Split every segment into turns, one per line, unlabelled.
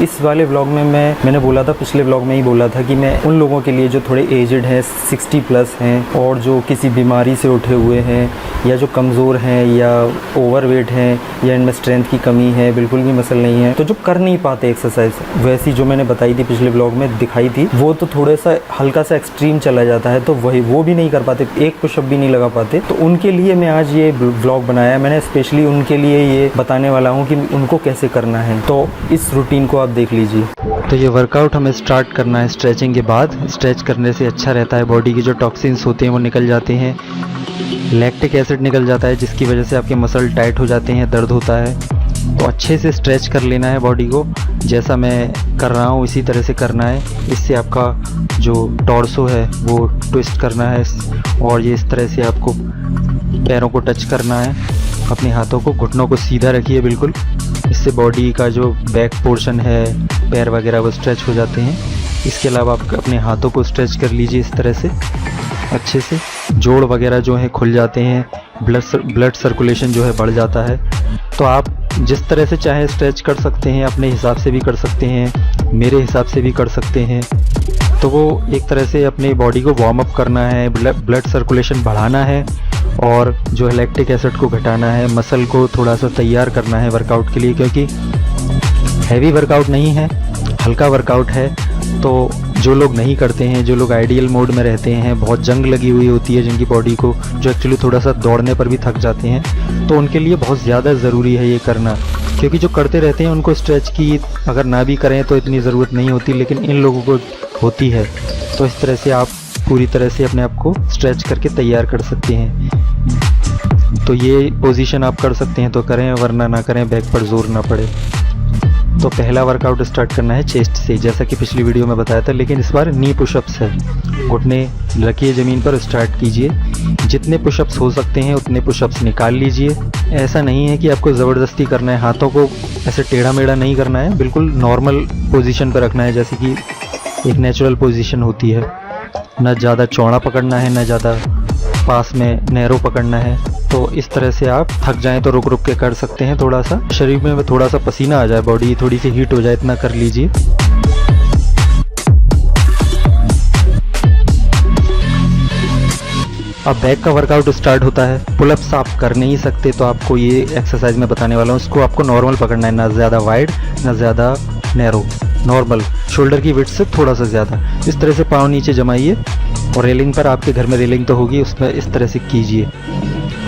इस वाले व्लॉग में मैंने बोला था, पिछले व्लॉग में ही बोला था कि मैं उन लोगों के लिए जो थोड़े एजड हैं, 60 प्लस हैं और जो किसी बीमारी से उठे हुए हैं या जो कमज़ोर हैं या ओवरवेट हैं या इनमें स्ट्रेंथ की कमी है, बिल्कुल भी मसल नहीं है, तो जो कर नहीं पाते एक्सरसाइज वैसी जो मैंने बताई थी पिछले व्लॉग में दिखाई थी, वो तो थोड़ा सा हल्का सा एक्सट्रीम चला जाता है, तो वो भी नहीं कर पाते, एक पुशअप भी नहीं लगा पाते। तो उनके लिए मैं आज ये व्लॉग बनाया, मैंने स्पेशली उनके लिए ये बताने वाला हूँ कि उनको कैसे करना है। तो इस रूटीन को आप देख लीजिए। तो ये वर्कआउट हमें स्टार्ट करना है स्ट्रेचिंग के बाद। स्ट्रेच करने से अच्छा रहता है, बॉडी की जो टॉक्सिन्स होते हैं वो निकल जाते हैं, लैक्टिक एसिड निकल जाता है जिसकी वजह से आपके मसल टाइट हो जाते हैं, दर्द होता है। तो अच्छे से स्ट्रेच कर लेना है बॉडी को, जैसा मैं कर रहा हूँ इसी तरह से करना है। इससे आपका जो टॉर्सो है वो ट्विस्ट करना है और ये इस तरह से आपको पैरों को टच करना है, अपने हाथों को, घुटनों को सीधा रखिए बिल्कुल। इससे बॉडी का जो बैक पोर्शन है, पैर वगैरह वो स्ट्रेच हो जाते हैं। इसके अलावा आप अपने हाथों को स्ट्रेच कर लीजिए इस तरह से अच्छे से, जोड़ वगैरह जो है खुल जाते हैं, ब्लड सर्कुलेशन जो है बढ़ जाता है। तो आप जिस तरह से चाहे स्ट्रेच कर सकते हैं, अपने हिसाब से भी कर सकते हैं, मेरे हिसाब से भी कर सकते हैं। तो वो एक तरह से अपनी बॉडी को वार्म अप करना है, ब्लड सर्कुलेशन बढ़ाना है और जो है लैक्टिक एसिड को घटाना है, मसल को थोड़ा सा तैयार करना है वर्कआउट के लिए, क्योंकि हैवी वर्कआउट नहीं है, हल्का वर्कआउट है। तो जो लोग नहीं करते हैं, जो लोग आइडियल मोड में रहते हैं, बहुत जंग लगी हुई होती है जिनकी बॉडी को, जो एक्चुअली थोड़ा सा दौड़ने पर भी थक जाते हैं, तो उनके लिए बहुत ज़्यादा ज़रूरी है ये करना। क्योंकि जो करते रहते हैं उनको स्ट्रेच की अगर ना भी करें तो इतनी ज़रूरत नहीं होती, लेकिन इन लोगों को होती है। तो इस तरह से आप पूरी तरह से अपने आप को स्ट्रेच करके तैयार कर सकते हैं। तो ये पोजीशन आप कर सकते हैं तो करें, वरना ना करें, बैक पर जोर ना पड़े। तो पहला वर्कआउट स्टार्ट करना है चेस्ट से, जैसा कि पिछली वीडियो में बताया था, लेकिन इस बार नी पुशअप्स है। घुटने रखिए ज़मीन पर, स्टार्ट कीजिए। जितने पुशअप्स हो सकते हैं उतने पुशअप्स निकाल लीजिए। ऐसा नहीं है कि आपको ज़बरदस्ती करना है, हाथों को ऐसे टेढ़ा मेढ़ा नहीं करना है, बिल्कुल नॉर्मल पोजीशन पर रखना है, जैसे कि एक नेचुरल पोजीशन होती है। ना ज़्यादा चौड़ा पकड़ना है, ना ज़्यादा पास में नैरो पकड़ना है। तो इस तरह से आप थक जाएं तो रुक रुक के कर सकते हैं, थोड़ा सा शरीर में थोड़ा सा पसीना आ जाए, बॉडी थोड़ी सी हीट हो जाए, इतना कर लीजिए। अब बैक का वर्कआउट स्टार्ट होता है। पुलअप्स आप कर नहीं सकते तो आपको ये एक्सरसाइज में बताने वाला हूँ, इसको आपको नॉर्मल पकड़ना है, ना ज़्यादा वाइड ना ज़्यादा नैरो, नॉर्मल शोल्डर की विड्थ से थोड़ा सा ज़्यादा। इस तरह से पाँव नीचे जमाइए और रेलिंग पर, आपके घर में रेलिंग तो होगी, उसमें इस तरह से कीजिए।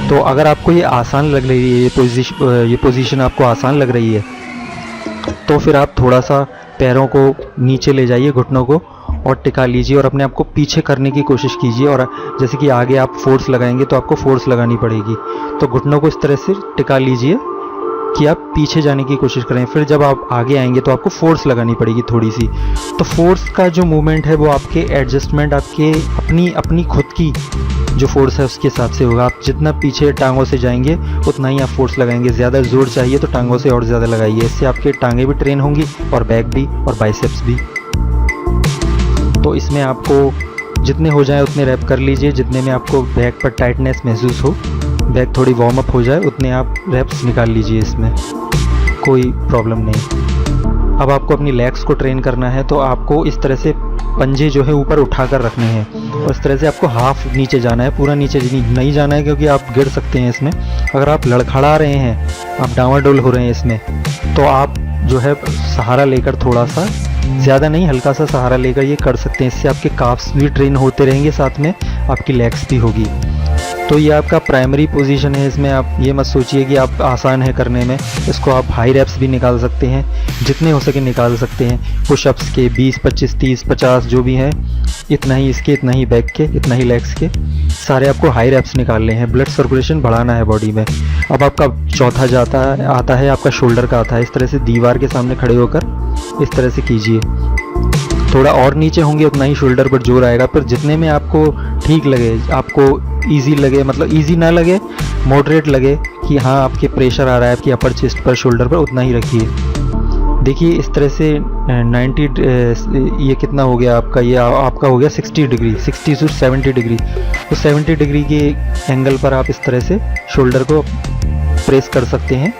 तो अगर आपको ये आसान लग रही है, ये पोजीशन आपको आसान लग रही है, तो फिर आप थोड़ा सा पैरों को नीचे ले जाइए, घुटनों को, और टिका लीजिए और अपने आप को पीछे करने की कोशिश कीजिए। और जैसे कि आगे आप फोर्स लगाएंगे तो आपको फोर्स लगानी पड़ेगी, तो घुटनों को इस तरह से टिका लीजिए कि आप पीछे जाने की कोशिश करें। फिर जब आप आगे आएंगे तो आपको फोर्स लगानी पड़ेगी थोड़ी सी। तो फोर्स का जो मूवमेंट है वो आपके एडजस्टमेंट, आपके अपनी खुद की जो फोर्स है उसके हिसाब से होगा। आप जितना पीछे टांगों से जाएंगे उतना ही आप फोर्स लगाएंगे। ज़्यादा जोर चाहिए तो टांगों से और ज़्यादा लगाइए, इससे आपके टांगें भी ट्रेन होंगी और बैक भी और बाइसेप्स भी। तो इसमें आपको जितने हो जाए उतने रैप कर लीजिए, जितने में आपको बैक पर टाइटनेस महसूस हो, बैक थोड़ी वार्म अप हो जाए, उतने आप रैप्स निकाल लीजिए, इसमें कोई प्रॉब्लम नहीं। अब आपको अपनी लेग्स को ट्रेन करना है, तो आपको इस तरह से पंजे जो है ऊपर उठाकर रखने हैं और इस तरह से आपको हाफ नीचे जाना है, पूरा नीचे नहीं जाना है, क्योंकि आप गिर सकते हैं इसमें। अगर आप लड़खड़ा रहे हैं, आप डावाडोल हो रहे हैं इसमें, तो आप जो है सहारा लेकर, थोड़ा सा ज़्यादा नहीं, हल्का सा सहारा लेकर ये कर सकते हैं। इससे आपके काफ्स भी ट्रेन होते रहेंगे, साथ में आपकी लेग्स भी होगी। तो ये आपका प्राइमरी पोजीशन है। इसमें आप ये मत सोचिए कि आप आसान है करने में, इसको आप हाई रैप्स भी निकाल सकते हैं, जितने हो सके निकाल सकते हैं। पुशअप्स के 20, 25, 30, 50 जो भी हैं, इतना ही इसके, इतना ही बैक के, इतना ही लेग्स के, सारे आपको हाई रैप्स निकालने हैं। ब्लड सर्कुलेशन बढ़ाना है बॉडी में। अब आपका चौथा आता है आपका शोल्डर का आता है। इस तरह से दीवार के सामने खड़े होकर इस तरह से कीजिए। थोड़ा और नीचे होंगे उतना ही शोल्डर पर जोर आएगा, पर जितने में आपको ठीक लगे, आपको इजी लगे, मतलब इजी ना लगे, मॉडरेट लगे कि हाँ आपके प्रेशर आ रहा है आपकी अपर चेस्ट पर, शोल्डर पर, उतना ही रखिए। देखिए इस तरह से 90 ये कितना हो गया आपका, ये आपका हो गया 60 डिग्री, 60 से 70 डिग्री। तो 70 डिग्री के एंगल पर आप इस तरह से शोल्डर को प्रेस कर सकते हैं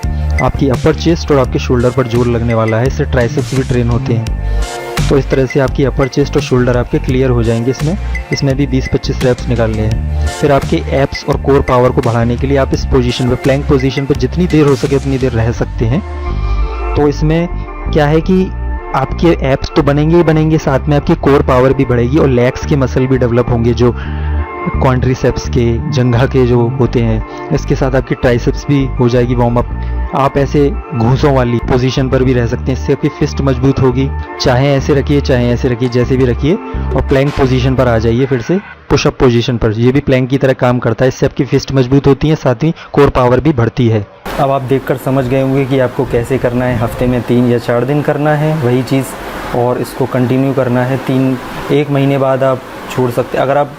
आपकी अपर चेस्ट और आपके शोल्डर पर जोर लगने वाला है। इससे ट्राइसेप्स भी ट्रेन होते हैं। तो इस तरह से आपकी अपर चेस्ट और शोल्डर आपके क्लियर हो जाएंगे। इसमें भी 20-25 रेप्स निकालने हैं। फिर आपके एब्स और कोर पावर को बढ़ाने के लिए आप इस पोजीशन पे, प्लैंक पोजीशन पे जितनी देर हो सके उतनी देर रह सकते हैं। तो इसमें क्या है कि आपके एब्स तो बनेंगे ही बनेंगे, साथ में आपकी कोर पावर भी बढ़ेगी और लेग्स के मसल भी डेवलप होंगे, जो क्वाड्रिसेप्स के, जंघा के जो होते हैं। इसके साथ आपकी ट्राइसेप्स भी हो जाएगी वार्म अप। आप ऐसे घूंसों वाली पोजीशन पर भी रह सकते हैं। इससे आपकी फिस्ट मजबूत होगी। चाहे ऐसे रखिए, चाहे ऐसे रखिए, जैसे भी रखिए। और प्लैंक पोजीशन पर आ जाइए फिर से, पुशअप पोजीशन पर। ये भी प्लैंक की तरह काम करता है। इससे आपकी फिस्ट मजबूत होती है, साथ ही कोर पावर भी बढ़ती है। अब आप देखकर समझ गए होंगे कि आपको कैसे करना है। हफ्ते में 3 या 4 दिन करना है वही चीज़, और इसको कंटिन्यू करना है। 1 महीने बाद आप छोड़ सकते। अगर आप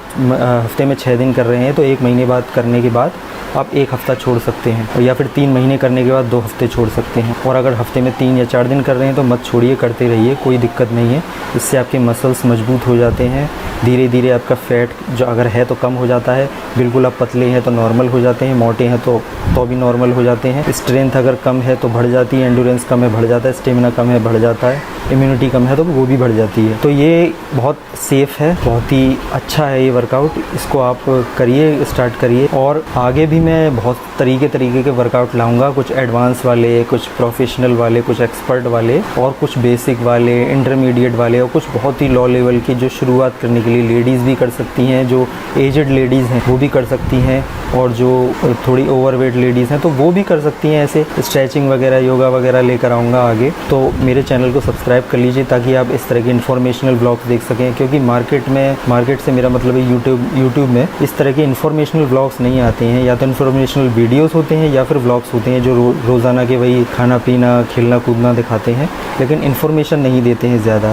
हफ्ते में 6 दिन कर रहे हैं तो 1 महीने बाद करने के बाद आप 1 हफ़्ता छोड़ सकते हैं, और या फिर 3 महीने करने के बाद 2 हफ्ते छोड़ सकते हैं। और अगर हफ्ते में 3 या 4 दिन कर रहे हैं तो मत छोड़िए, करते रहिए, कोई दिक्कत नहीं है। इससे आपके मसल्स मजबूत हो जाते हैं। धीरे धीरे आपका फ़ैट जो अगर है तो कम हो जाता है। बिल्कुल आप पतले हैं तो नॉर्मल हो जाते हैं, मोटे हैं तो भी नॉर्मल हो जाते हैं। स्ट्रेंथ अगर कम है तो बढ़ जाती है, एंडोरेंस कम है बढ़ जाता है, स्टेमिना कम है बढ़ जाता है, इम्यूनिटी कम है तो वो भी बढ़ जाती है। तो ये बहुत सेफ़ है, बहुत ही अच्छा है ये वर्कआउट। इसको आप करिए, स्टार्ट करिए। और आगे भी मैं बहुत तरीके के वर्कआउट लाऊंगा, कुछ एडवांस वाले, कुछ प्रोफेशनल वाले, कुछ एक्सपर्ट वाले, और कुछ बेसिक वाले, इंटरमीडिएट वाले, और कुछ बहुत ही लो लेवल की जो शुरुआत करने के लिए लेडीज़ भी कर सकती हैं, जो एजड लेडीज़ हैं वो भी कर सकती हैं, और जो थोड़ी ओवरवेट लेडीज़ हैं तो वो भी कर सकती हैं। ऐसे स्ट्रेचिंग वगैरह, योगा वगैरह लेकर आऊँगा आगे। तो मेरे चैनल को सब्सक्राइब कर लीजिए ताकि आप इस तरह के इन्फॉर्मेशनल ब्लॉग्स देख सकें, क्योंकि मार्केट से मेरा मतलब है यूट्यूब में इस तरह के इन्फॉर्मेशनल ब्लॉग्स नहीं आते हैं। या तो इन्फॉर्मेशनल वीडियोस होते हैं या फिर ब्लॉग्स होते हैं जो रोज़ाना के वही खाना पीना, खेलना कूदना दिखाते हैं, लेकिन इन्फॉर्मेशन नहीं देते हैं ज़्यादा।